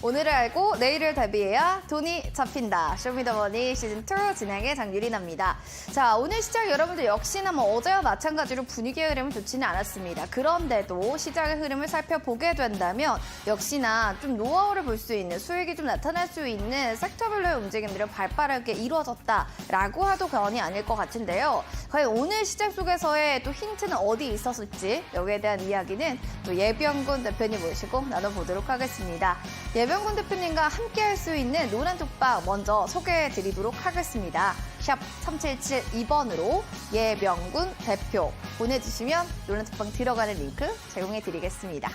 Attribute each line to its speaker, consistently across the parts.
Speaker 1: 오늘을 알고 내일을 대비해야 돈이 잡힌다. 쇼미더머니 시즌2 진행의 장유리나입니다. 자, 오늘 시장 여러분들 역시나 어제와 마찬가지로 분위기의 흐름은 좋지는 않았습니다. 그런데도 시장의 흐름을 살펴보게 된다면 역시나 좀 노하우를 볼 수 있는, 수익이 좀 나타날 수 있는 섹터별로의 움직임들이 발빠르게 이루어졌다라고 해도 과언이 아닐 것 같은데요. 과연 오늘 시장 속에서의 또 힌트는 어디 있었을지, 여기에 대한 이야기는 또 예병군 대표님 모시고 나눠보도록 하겠습니다. 예병군 대표님과 함께 할 수 있는 노란톡방 먼저 소개해드리도록 하겠습니다. 샵 3772번으로 예병군 대표 보내주시면 노란톡방 들어가는 링크 제공해드리겠습니다.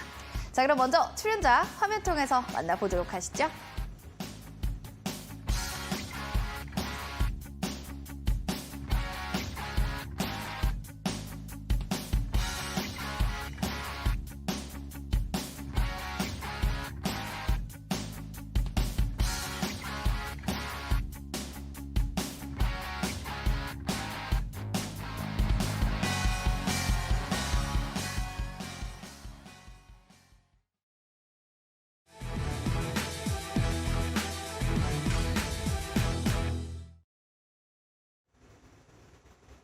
Speaker 1: 자, 그럼 먼저 출연자 화면 통해서 만나보도록 하시죠.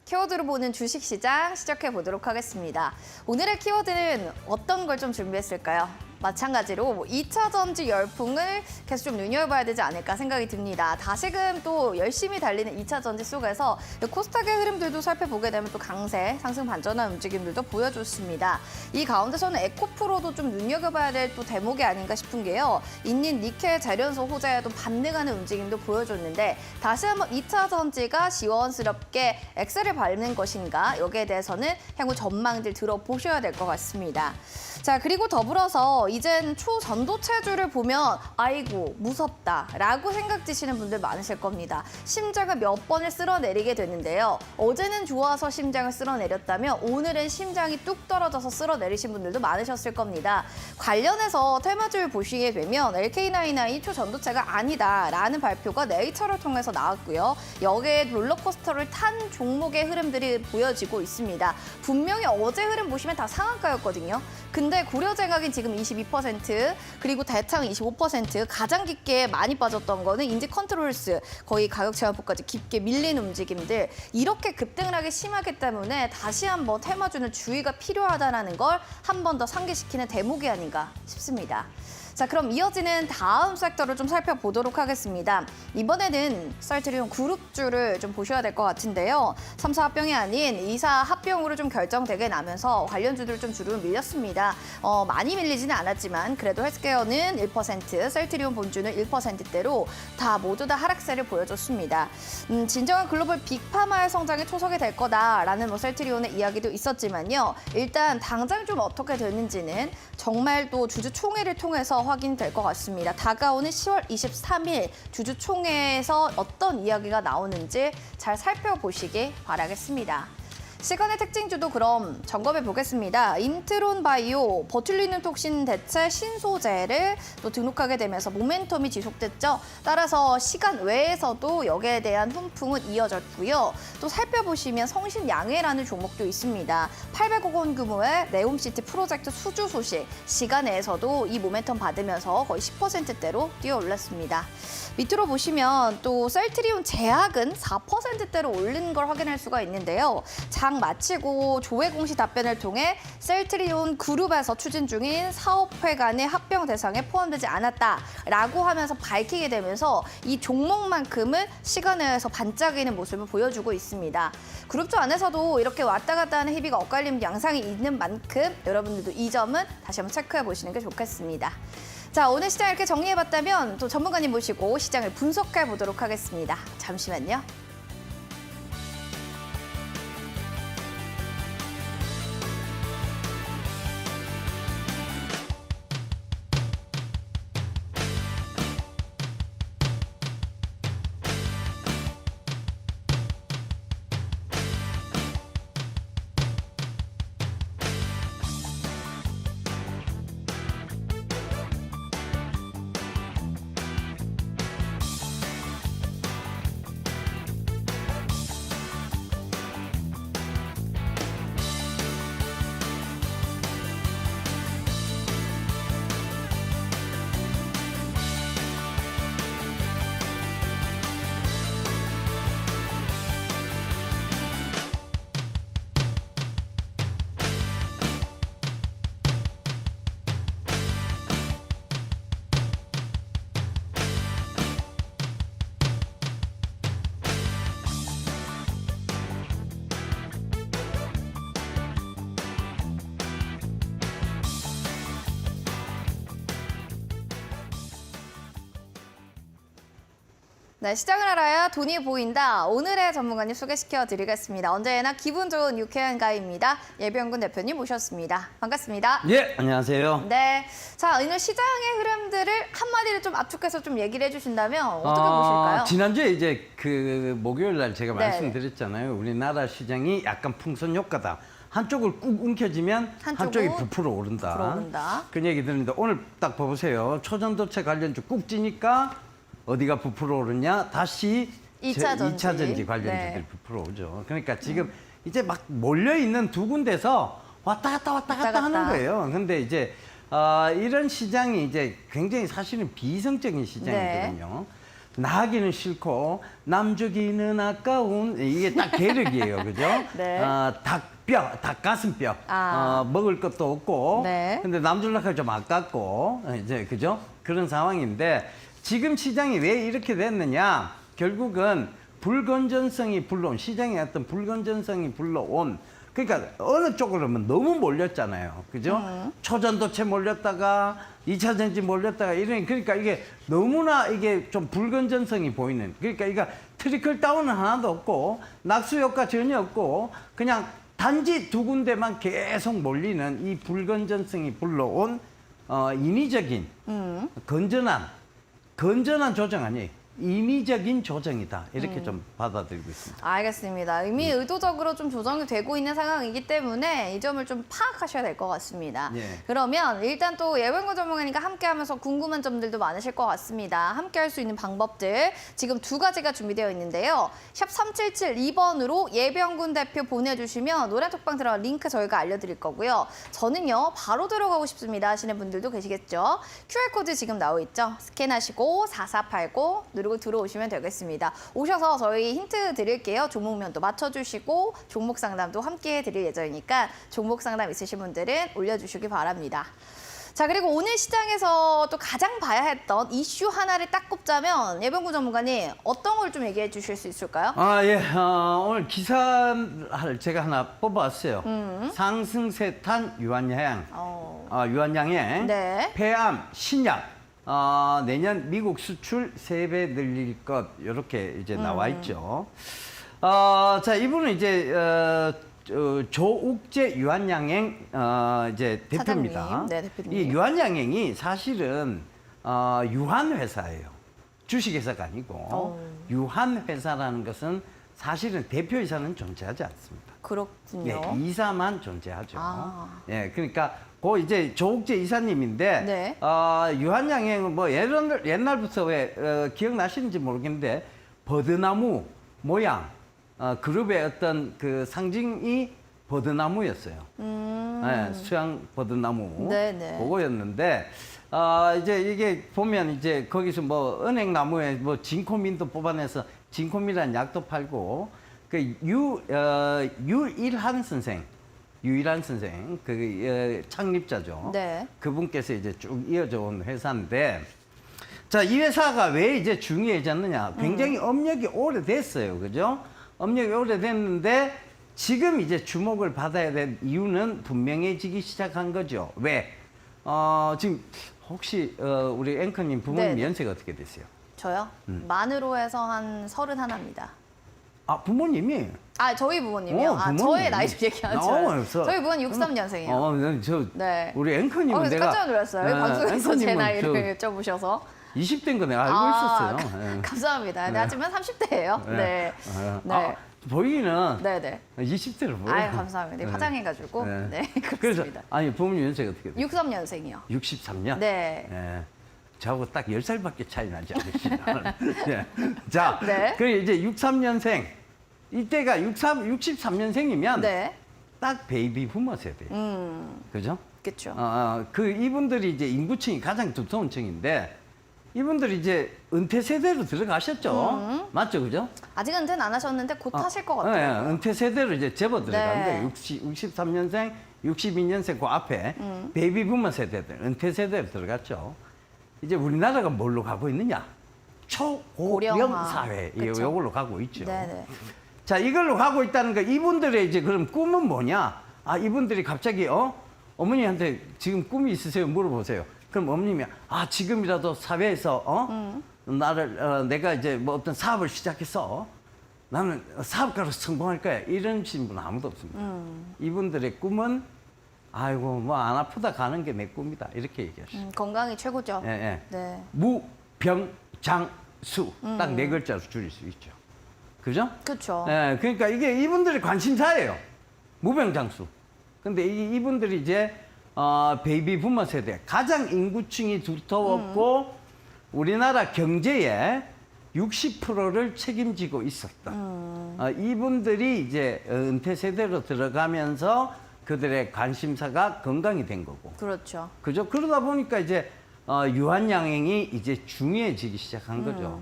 Speaker 1: 키워드로 보는 주식시장 시작해 보도록 하겠습니다. 오늘의 키워드는 어떤 걸 좀 준비했을까요? 마찬가지로 2차 전지 열풍을 계속 좀 눈여겨봐야 되지 않을까 생각이 듭니다. 다시금 또 열심히 달리는 2차 전지 속에서 코스닥의 흐름들도 살펴보게 되면 또 강세, 상승 반전한 움직임들도 보여줬습니다. 이 가운데서는 에코프로도 좀 눈여겨봐야 될 또 대목이 아닌가 싶은 게요. 있는 니켈 재련소 호재에도 반등하는 움직임도 보여줬는데 다시 한번 2차 전지가 시원스럽게 엑셀을 밟는 것인가, 여기에 대해서는 향후 전망들 들어보셔야 될 것 같습니다. 자, 그리고 더불어서 이젠 초전도체주를 보면 아이고 무섭다라고 생각 드시는 분들 많으실 겁니다. 심장을 몇 번을 쓸어내리게 되는데요. 어제는 좋아서 심장을 쓸어내렸다면 오늘은 심장이 뚝 떨어져서 쓸어내리신 분들도 많으셨을 겁니다. 관련해서 테마주를 보시게 되면 LK99이 초전도체가 아니다라는 발표가 네이처를 통해서 나왔고요. 여기에 롤러코스터를 탄 종목의 흐름들이 보여지고 있습니다. 분명히 어제 흐름 보시면 다 상한가였거든요. 근데 구려쟁학이 지금 22%, 그리고 대창 25%, 가장 깊게 많이 빠졌던 거는 인지컨트롤스, 거의 가격 제한폭까지 깊게 밀린 움직임들, 이렇게 급등을 하기 심하기 때문에 다시 한번 테마주는 주의가 필요하다는 걸 한 번 더 상기시키는 대목이 아닌가 싶습니다. 자, 그럼 이어지는 다음 섹터를 좀 살펴보도록 하겠습니다. 이번에는 셀트리온 그룹주를 좀 보셔야 될 것 같은데요. 3사 합병이 아닌 2사 합병으로 좀 결정되게 나면서 관련주들 좀 주로 밀렸습니다. 많이 밀리지는 않았지만 그래도 헬스케어는 1%, 셀트리온 본주는 1%대로 모두 다 하락세를 보여줬습니다. 진정한 글로벌 빅파마의 성장에 초석이 될 거다라는 셀트리온의 이야기도 있었지만요. 일단 당장 좀 어떻게 되는지는 정말 또 주주총회를 통해서 확인될 것 같습니다. 다가오는 10월 23일 주주총회에서 어떤 이야기가 나오는지 잘 살펴보시길 바라겠습니다. 시간의 특징주도 그럼 점검해 보겠습니다. 인트론 바이오, 버툴리눔 톡신 대체 신소재를 또 등록하게 되면서 모멘텀이 지속됐죠. 따라서 시간 외에서도 여기에 대한 훈풍은 이어졌고요. 또 살펴보시면 성신양해라는 종목도 있습니다. 800억 원 규모의 네옴시티 프로젝트 수주 소식, 시간 내에서도 이 모멘텀 받으면서 거의 10%대로 뛰어올랐습니다. 밑으로 보시면 또 셀트리온 제약은 4%대로 오른 걸 확인할 수가 있는데요. 장 마치고 조회 공시 답변을 통해 셀트리온 그룹에서 추진 중인 사업회 간의 합병 대상에 포함되지 않았다라고 하면서 밝히게 되면서 이 종목만큼은 시간에서 반짝이는 모습을 보여주고 있습니다. 그룹주 안에서도 이렇게 왔다 갔다 하는 희비가 엇갈리는 양상이 있는 만큼 여러분들도 이 점은 다시 한번 체크해 보시는 게 좋겠습니다. 자, 오늘 시장 이렇게 정리해봤다면 또 전문가님 모시고 시장을 분석해 보도록 하겠습니다. 잠시만요. 네, 시장을 알아야 돈이 보인다. 오늘의 전문가님 소개시켜 드리겠습니다. 언제나 기분 좋은 유쾌한 가입니다. 예비연군 대표님 모셨습니다. 반갑습니다.
Speaker 2: 예, 안녕하세요.
Speaker 1: 네, 자 오늘 시장의 흐름들을 한마디로 좀 압축해서 좀 얘기를 해주신다면 어떻게 보실까요?
Speaker 2: 지난주에 이제 그 목요일 날 제가
Speaker 1: 네.
Speaker 2: 말씀드렸잖아요. 우리나라 시장이 약간 풍선 효과다. 한쪽을 꾹 움켜쥐면 한쪽이 부풀어 오른다.
Speaker 1: 부풀어 오른다.
Speaker 2: 그런 얘기 들었는데 오늘 딱 봐보세요. 초전도체 관련주 꾹 찌니까 어디가 부풀어 오르냐? 다시
Speaker 1: 2차 전지.
Speaker 2: 2차 전지 관련주들이
Speaker 1: 네.
Speaker 2: 부풀어 오죠. 그러니까 지금 이제 막 몰려있는 두 군데서 왔다 갔다 하는 거예요. 근데 이제 이런 시장이 이제 굉장히 사실은 비이성적인 시장이거든요. 나기는 싫고 남주기는 아까운 이게 딱 계력이에요, 그죠?
Speaker 1: 네.
Speaker 2: 닭가슴뼈 먹을 것도 없고,
Speaker 1: 네.
Speaker 2: 근데 남줄락할 좀 아깝고 이제 그죠? 그런 상황인데 지금 시장이 왜 이렇게 됐느냐? 결국은 불건전성이 불러온 시장의 어떤 불건전성이 불러온. 그러니까 어느 쪽으로 하면 너무 몰렸잖아요. 그죠? 초전도체 몰렸다가 2차 전지 몰렸다가 이러니 그러니까 이게 너무나 이게 좀 불건전성이 보이는. 그러니까 이거 트리클 다운은 하나도 없고 낙수 효과 전혀 없고 그냥 단지 두 군데만 계속 몰리는 이 불건전성이 불러온 인위적인 건전한 조정 아니에요. 인위적인 조정이다. 이렇게 좀 받아들이고 있습니다.
Speaker 1: 알겠습니다. 이미 의도적으로 좀 조정이 되고 있는 상황이기 때문에 이 점을 좀 파악하셔야 될 것 같습니다.
Speaker 2: 예.
Speaker 1: 그러면 일단 또 예비연구 전문가니까 함께하면서 궁금한 점들도 많으실 것 같습니다. 함께할 수 있는 방법들 지금 두 가지가 준비되어 있는데요. 샵 3772번으로 예비연군 대표 보내주시면 노래톡방 들어간 링크 저희가 알려드릴 거고요. 저는요 바로 들어가고 싶습니다 하시는 분들도 계시겠죠. QR코드 지금 나와 있죠. 스캔하시고 4489 누르고 들어오시면 되겠습니다. 오셔서 저희 힌트 드릴게요. 종목면도 맞춰주시고 종목 상담도 함께 해드릴 예정이니까 종목 상담 있으신 분들은 올려주시기 바랍니다. 자, 그리고 오늘 시장에서 또 가장 봐야 했던 이슈 하나를 딱 꼽자면 예비연구 전문가님 어떤 걸 좀 얘기해 주실 수 있을까요?
Speaker 2: 예. 오늘 기사를 제가 하나 뽑아왔어요. 상승세탄 유한양, 유한양행,
Speaker 1: 네.
Speaker 2: 폐암, 신약. 내년 미국 수출 3배 늘릴 것 이렇게 이제 나와 있죠. 자, 이분은 이제 조욱재 유한양행 이제 대표입니다.
Speaker 1: 사장님. 네, 대표님.
Speaker 2: 이 유한양행이 사실은 유한 회사예요. 주식회사가 아니고 유한 회사라는 것은 사실은 대표이사는 존재하지 않습니다.
Speaker 1: 그렇군요.
Speaker 2: 네, 이사만 존재하죠.
Speaker 1: 아.
Speaker 2: 예, 그러니까 그 이제 조욱재 이사님인데
Speaker 1: 네.
Speaker 2: 유한양행은 뭐 옛날부터 왜 기억나시는지 모르겠는데 버드나무 모양 그룹의 어떤 그 상징이 버드나무였어요. 예, 수양 버드나무
Speaker 1: 네네.
Speaker 2: 그거였는데 이제 이게 보면 이제 거기서 뭐 은행나무에 뭐 진코민도 뽑아내서 진코민이라는 약도 팔고 그 유일한 선생 그 창립자죠.
Speaker 1: 네.
Speaker 2: 그분께서 이제 쭉 이어져 온 회사인데 자, 이 회사가 왜 이제 중요해졌느냐? 굉장히 업력이 오래됐어요. 그죠? 업력이 오래됐는데 지금 이제 주목을 받아야 될 이유는 분명해지기 시작한 거죠. 왜? 지금 혹시 우리 앵커님 부모님
Speaker 1: 네네.
Speaker 2: 연세가 어떻게 되세요?
Speaker 1: 저요? 만으로 해서 한 31입니다.
Speaker 2: 부모님이
Speaker 1: 저희 부모님이요?
Speaker 2: 부모님.
Speaker 1: 저의 나이 좀 얘기하는 줄 알았어요. 저희 부모님 63년생이에요. 네.
Speaker 2: 우리 앵커님은
Speaker 1: 그래서
Speaker 2: 내가
Speaker 1: 깜짝 놀랐어요. 방송에서 제
Speaker 2: 앵커님은
Speaker 1: 나이를 여쭤보셔서.
Speaker 2: 20대인 거 내가 알고 있었어요. 예.
Speaker 1: 감사합니다. 네, 하지만 30대예요. 네. 네.
Speaker 2: 보이기는
Speaker 1: 네네.
Speaker 2: 20대로 보여요.
Speaker 1: 감사합니다.
Speaker 2: 네.
Speaker 1: 화장해가지고.
Speaker 2: 네.
Speaker 1: 네,
Speaker 2: 그래서
Speaker 1: 그렇습니다.
Speaker 2: 부모님 연세가 어떻게 돼요?
Speaker 1: 63년생이요.
Speaker 2: 63년?
Speaker 1: 네.
Speaker 2: 예. 저하고 딱 10살밖에 차이 나지 않으시나. 예. 자,
Speaker 1: 네.
Speaker 2: 그래 이제 63년생. 이때가 63년생이면
Speaker 1: 네.
Speaker 2: 딱 베이비 부머 세대예요. 그죠?
Speaker 1: 그렇죠.
Speaker 2: 이분들이 이제 인구층이 가장 두터운 층인데 이분들이 이제 은퇴 세대로 들어가셨죠. 맞죠, 그죠?
Speaker 1: 아직은 은퇴는 안 하셨는데 곧 하실 것
Speaker 2: 예,
Speaker 1: 같아요.
Speaker 2: 은퇴 세대로 이제 접어 들어간
Speaker 1: 네.
Speaker 2: 거예요. 63년생, 62년생 그 앞에 베이비 부머 세대들, 은퇴 세대로 들어갔죠. 이제 우리나라가 뭘로 가고 있느냐? 초고령
Speaker 1: 고령화.
Speaker 2: 사회,
Speaker 1: 그쵸.
Speaker 2: 이걸로 가고 있죠.
Speaker 1: 네네.
Speaker 2: 자, 이걸로 가고 있다는 거, 이분들의 이제 그럼 꿈은 뭐냐? 이분들이 갑자기, 어머니한테 지금 꿈이 있으세요? 물어보세요. 그럼 어머님이, 지금이라도 사회에서, 내가 이제 뭐 어떤 사업을 시작했어. 나는 사업가로 성공할 거야. 이런 분은 아무도 없습니다. 이분들의 꿈은 아이고 뭐 안 아프다 가는 게 내 꿈이다. 이렇게 얘기하시죠.
Speaker 1: 건강이 최고죠.
Speaker 2: 예, 예.
Speaker 1: 네.
Speaker 2: 무병장수 딱 네 글자로 줄일 수 있죠. 그죠?
Speaker 1: 그렇죠.
Speaker 2: 예, 그러니까 이게 이분들의 관심사예요. 무병장수. 근데 이분들이 이제 베이비 부머 세대 가장 인구층이 두터웠고 우리나라 경제의 60%를 책임지고 있었던 이분들이 이제 은퇴 세대로 들어가면서 그들의 관심사가 건강이 된 거고.
Speaker 1: 그렇죠.
Speaker 2: 그죠? 그러다 보니까 이제 유한양행이 이제 중요해지기 시작한 거죠.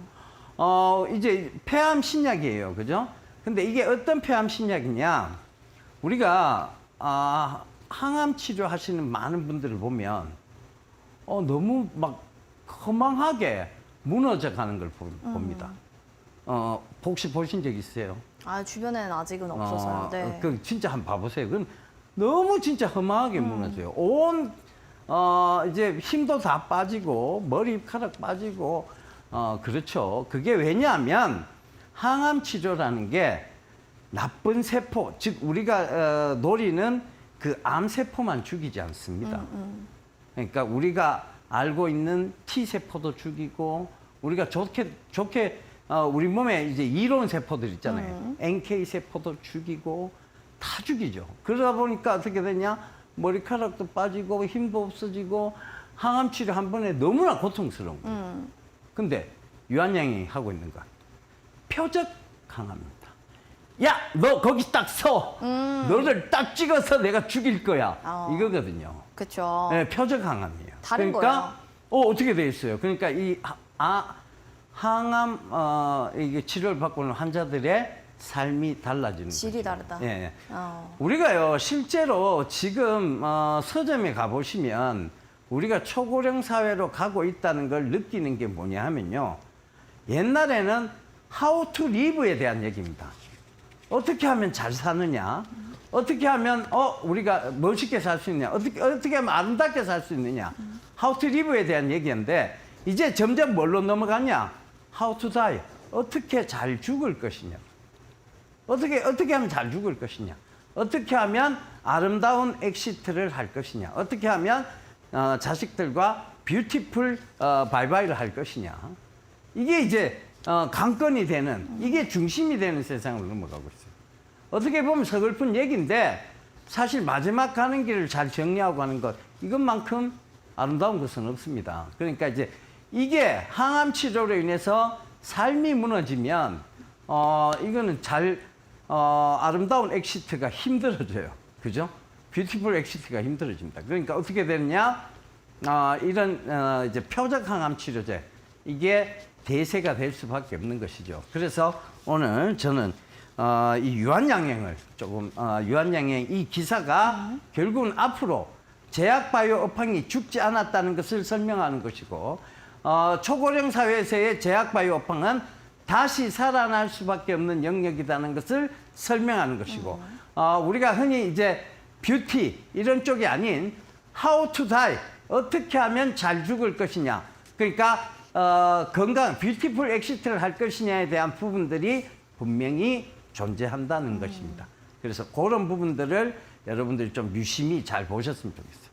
Speaker 2: 이제 폐암 신약이에요. 그죠? 근데 이게 어떤 폐암 신약이냐? 우리가 항암 치료하시는 많은 분들을 보면 너무 막 허망하게 무너져 가는 걸 봅니다. 혹시 보신 적 있으세요?
Speaker 1: 아, 주변에는 아직은 없어서요. 네.
Speaker 2: 그 진짜 한번 봐보세요. 그럼 너무 진짜 허망하게 무너져요. 온 이제 힘도 다 빠지고 머리카락 빠지고 그렇죠. 그게 왜냐하면 항암 치료라는 게 나쁜 세포, 즉 우리가 노리는 그 암세포만 죽이지 않습니다. 그러니까 우리가 알고 있는 T세포도 죽이고 우리가 좋게 우리 몸에 이제 이로운 세포들 있잖아요. NK세포도 죽이고 다 죽이죠. 그러다 보니까 어떻게 되냐? 머리카락도 빠지고 힘도 없어지고 항암 치료 한 번에 너무나 고통스러운 거예요. 근데 유한양이 하고 있는 건 표적 항암입니다. 야, 너 거기 딱 서. 너를 딱 찍어서 내가 죽일 거야. 이거거든요.
Speaker 1: 그렇죠.
Speaker 2: 네, 표적 항암이에요.
Speaker 1: 다른
Speaker 2: 그러니까 어떻게 돼 있어요? 그러니까 이 항암 이게 치료를 받고 있는 환자들의 삶이 달라지는
Speaker 1: 질이
Speaker 2: 거죠.
Speaker 1: 다르다.
Speaker 2: 예, 예. 우리가요 실제로 지금 서점에 가 보시면 우리가 초고령 사회로 가고 있다는 걸 느끼는 게 뭐냐 하면요. 옛날에는 how to live에 대한 얘기입니다. 어떻게 하면 잘 사느냐? 어떻게 하면 우리가 멋있게 살 수 있느냐? 어떻게 하면 아름답게 살 수 있느냐? how to live에 대한 얘기인데 이제 점점 뭘로 넘어가냐? how to die. 어떻게 잘 죽을 것이냐? 어떻게 하면 잘 죽을 것이냐? 어떻게 하면 아름다운 엑시트를 할 것이냐? 어떻게 하면 자식들과 뷰티풀 바이바이를 할 것이냐? 이게 이제 관건이 되는, 이게 중심이 되는 세상으로 넘어가고 있어요. 어떻게 보면 서글픈 얘기인데 사실 마지막 가는 길을 잘 정리하고 가는 것, 이것만큼 아름다운 것은 없습니다. 그러니까 이제 이게 항암 치료로 인해서 삶이 무너지면 이거는 아름다운 엑시트가 힘들어져요. 그죠? 뷰티풀 엑시트가 힘들어집니다. 그러니까 어떻게 되느냐? 이런 이제 표적 항암 치료제, 이게 대세가 될 수밖에 없는 것이죠. 그래서 오늘 저는 이 유한양행을 조금 유한양행 이 기사가 결국은 앞으로 제약바이오 업황이 죽지 않았다는 것을 설명하는 것이고 초고령 사회에서의 제약바이오 업황은 다시 살아날 수밖에 없는 영역이라는 것을 설명하는 것이고 우리가 흔히 이제 뷰티 이런 쪽이 아닌 how to die, 어떻게 하면 잘 죽을 것이냐, 그러니까 건강, 뷰티풀 엑시트를 할 것이냐에 대한 부분들이 분명히 존재한다는 것입니다. 그래서 그런 부분들을 여러분들이 좀 유심히 잘 보셨으면 좋겠어요.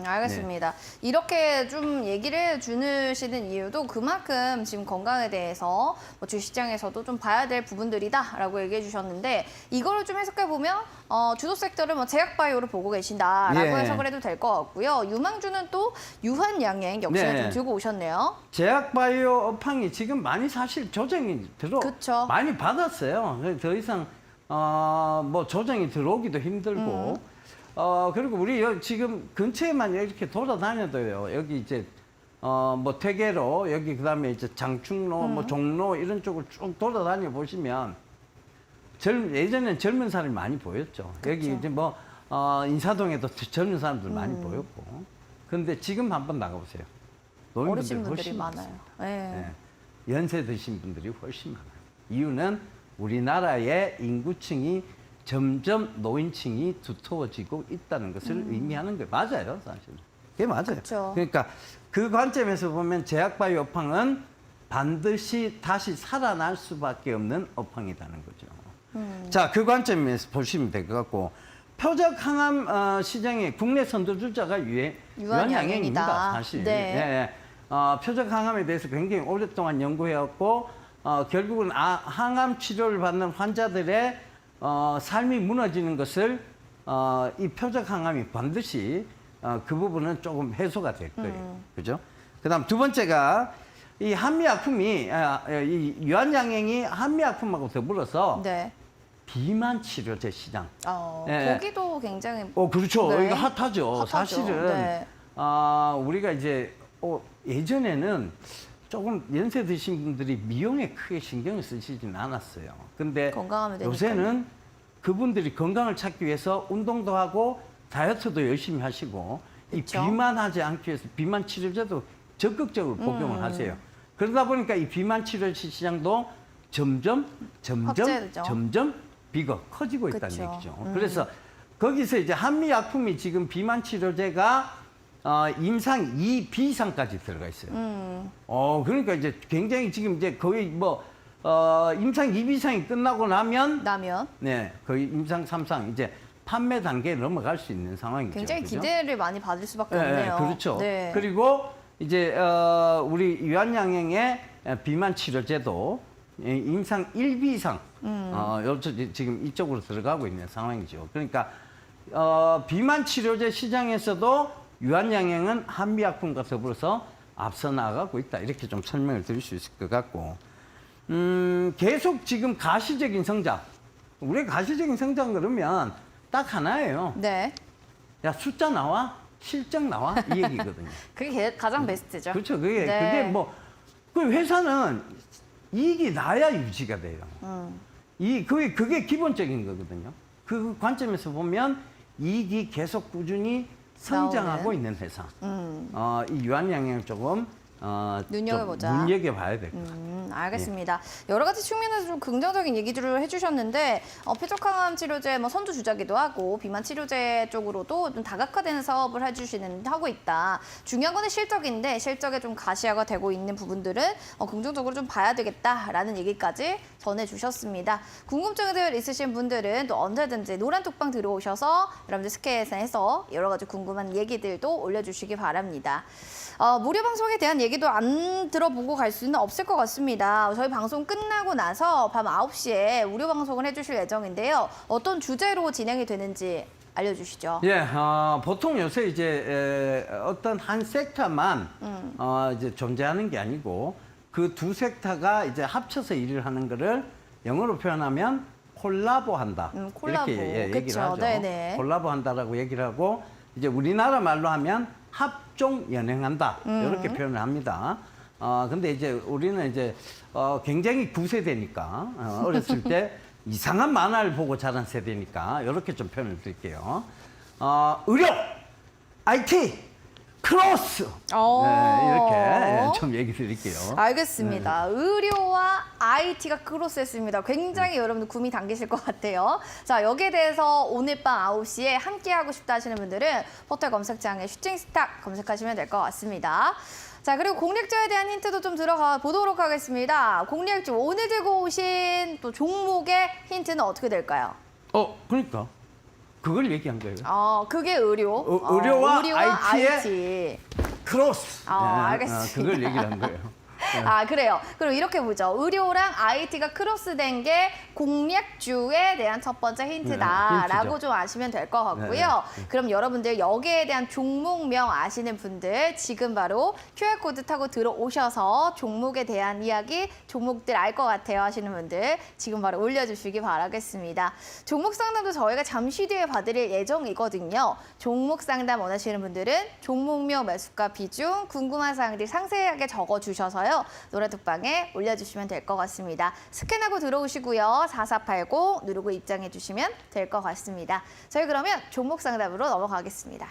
Speaker 1: 알겠습니다. 이렇게 좀 얘기를 해주시는 이유도 그만큼 지금 건강에 대해서 뭐 주시장에서도 좀 봐야 될 부분들이다라고 얘기해 주셨는데 이거를 좀 해석해 보면 주도 섹터를 뭐 제약바이오로 보고 계신다라고
Speaker 2: 예.
Speaker 1: 해석을 해도 될 것 같고요. 유망주는 또 유한양행 역시나
Speaker 2: 네.
Speaker 1: 좀 들고 오셨네요.
Speaker 2: 제약바이오 업황이 지금 많이 사실 조정이
Speaker 1: 그쵸.
Speaker 2: 많이 받았어요. 그래서 더 이상 뭐 조정이 들어오기도 힘들고 그리고 우리 지금 근처에만 이렇게 돌아다녀도요. 여기 이제 뭐 퇴계로 여기 그다음에 이제 장충로 뭐 종로 이런 쪽을 쭉 돌아다녀 보시면 예전엔 젊은 사람이 많이 보였죠.
Speaker 1: 그쵸.
Speaker 2: 여기 이제 뭐 인사동에도 젊은 사람들 많이 보였고. 근데 지금 한번 나가보세요.
Speaker 1: 어르신 분들이
Speaker 2: 훨씬
Speaker 1: 많아요.
Speaker 2: 많습니다.
Speaker 1: 네.
Speaker 2: 네. 연세 드신 분들이 훨씬 많아요. 이유는 우리나라의 인구층이 점점 노인층이 두터워지고 있다는 것을 의미하는 거예요. 맞아요, 사실. 그게 맞아요.
Speaker 1: 그쵸.
Speaker 2: 그러니까 그 관점에서 보면 제약바이오 업황은 반드시 다시 살아날 수밖에 없는 업황이라는 거죠. 자, 그 관점에서 보시면 될 것 같고 표적 항암 시장의 국내 선두주자가 유한양행입니다. 사실.
Speaker 1: 네.
Speaker 2: 예. 표적 항암에 대해서 굉장히 오랫동안 연구해왔고 결국은 항암 치료를 받는 환자들의 삶이 무너지는 것을 이 표적 항암이 반드시 그 부분은 조금 해소가 될 거예요. 그죠? 그다음 두 번째가 이 한미약품이 이 유한양행이 한미약품하고 더불어서
Speaker 1: 네.
Speaker 2: 비만 치료제 시장. 예.
Speaker 1: 거기도 굉장히
Speaker 2: 그렇죠.
Speaker 1: 네.
Speaker 2: 이거 핫하죠.
Speaker 1: 핫하죠.
Speaker 2: 사실은
Speaker 1: 네.
Speaker 2: 우리가 이제 예전에는 조금 연세 드신 분들이 미용에 크게 신경을 쓰시진 않았어요. 근데
Speaker 1: 건강하면 되니까요.
Speaker 2: 요새는 그분들이 건강을 찾기 위해서 운동도 하고 다이어트도 열심히 하시고 이
Speaker 1: 그쵸?
Speaker 2: 비만하지 않기 위해서 비만 치료제도 적극적으로 복용을 하세요. 그러다 보니까 이 비만 치료 시장도 점점
Speaker 1: 확대되죠.
Speaker 2: 비가 커지고 있다는
Speaker 1: 그쵸.
Speaker 2: 얘기죠. 그래서 거기서 이제 한미약품이 지금 비만 치료제가 임상 2B상까지 들어가 있어요. 그러니까 이제 굉장히 지금 이제 거의 임상 2B상이 끝나고 나면 네, 거의 임상 3상 이제 판매 단계에 넘어갈 수 있는 상황이죠.
Speaker 1: 굉장히
Speaker 2: 그죠?
Speaker 1: 기대를 많이 받을 수밖에
Speaker 2: 네,
Speaker 1: 없네요.
Speaker 2: 그렇죠.
Speaker 1: 네.
Speaker 2: 그리고 이제 우리 유한양행의 비만 치료제도 임상 1B상 지금 이쪽으로 들어가고 있는 상황이죠. 그러니까 비만 치료제 시장에서도 유한양행은 한미약품과 더불어서 앞서 나가고 있다. 이렇게 좀 설명을 드릴 수 있을 것 같고 계속 지금 가시적인 성장. 우리 가시적인 성장 그러면 딱 하나예요.
Speaker 1: 네.
Speaker 2: 야, 숫자 나와? 실적 나와? 이 얘기거든요.
Speaker 1: 그게 가장 베스트죠.
Speaker 2: 그렇죠. 그게
Speaker 1: 네.
Speaker 2: 그 회사는 이익이 나야 유지가 돼요. 그게 기본적인 거거든요. 그 관점에서 보면 이익이 계속 꾸준히 성장하고
Speaker 1: 나오는.
Speaker 2: 있는 회사. 이 유한양행을 조금
Speaker 1: 눈여겨보자.
Speaker 2: 좀 눈여겨봐야 될 것 같아요.
Speaker 1: 알겠습니다. 여러 가지 측면에서 좀 긍정적인 얘기들을 해주셨는데 표적항암 치료제 선두 주자기도 하고 비만 치료제 쪽으로도 좀 다각화되는 사업을 하고 있다. 중요한 거는 실적인데 실적에 좀 가시화가 되고 있는 부분들은 긍정적으로 좀 봐야 되겠다라는 얘기까지 전해주셨습니다. 궁금증들 있으신 분들은 또 언제든지 노란톡방 들어오셔서 여러분들 스케에서 여러 가지 궁금한 얘기들도 올려주시기 바랍니다. 무료 방송에 대한 얘기도 안 들어보고 갈 수는 없을 것 같습니다. 저희 방송 끝나고 나서 밤 9시에 무료 방송을 해주실 예정인데요. 어떤 주제로 진행이 되는지 알려주시죠.
Speaker 2: 예, 보통 요새 이제 어떤 한 섹터만 이제 존재하는 게 아니고 그 두 섹터가 이제 합쳐서 일을 하는 거를 영어로 표현하면 콜라보한다.
Speaker 1: 콜라보.
Speaker 2: 이렇게 얘기를
Speaker 1: 그쵸.
Speaker 2: 하죠.
Speaker 1: 네네.
Speaker 2: 콜라보한다라고 얘기를 하고 이제 우리나라 말로 하면 합종 연행한다. 이렇게 표현을 합니다. 근데 이제 우리는 이제 굉장히 구세대니까 어렸을 때 이상한 만화를 보고 자란 세대니까 이렇게 좀 표현을 드릴게요. 의료, IT, 크로스. 네, 이렇게 좀 얘기 드릴게요.
Speaker 1: 알겠습니다. 의료와 IT가 크로스했습니다. 굉장히 여러분들 구미 당기실 것 같아요. 자, 여기에 대해서 오늘 밤 9시에 함께하고 싶다 하시는 분들은 포털 검색창에 슈팅스타 검색하시면 될 것 같습니다. 자, 그리고 공략주에 대한 힌트도 좀 들어가 보도록 하겠습니다. 공략주 오늘 들고 오신 또 종목의 힌트는 어떻게 될까요?
Speaker 2: 그러니까 그걸 얘기한 거예요.
Speaker 1: 그게 의료.
Speaker 2: 의료와 IT의
Speaker 1: IT.
Speaker 2: 크로스.
Speaker 1: 알겠습니다.
Speaker 2: 그걸 얘기를 한 거예요.
Speaker 1: 그래요. 그럼 이렇게 보죠. 의료랑 IT가 크로스된 게 공략주에 대한 첫 번째 힌트다라고
Speaker 2: 힌트죠.
Speaker 1: 좀 아시면 될 것 같고요. 그럼 여러분들 여기에 대한 종목명 아시는 분들 지금 바로 QR코드 타고 들어오셔서 종목에 대한 이야기, 종목들 알 것 같아요 하시는 분들 지금 바로 올려주시기 바라겠습니다. 종목 상담도 저희가 잠시 뒤에 봐드릴 예정이거든요. 종목 상담 원하시는 분들은 종목명, 매수가, 비중, 궁금한 사항들 상세하게 적어주셔서요. 노란톡방에 올려주시면 될 것 같습니다. 스캔하고 들어오시고요. 4480 누르고 입장해 주시면 될 것 같습니다. 저희 그러면 종목 상담으로 넘어가겠습니다.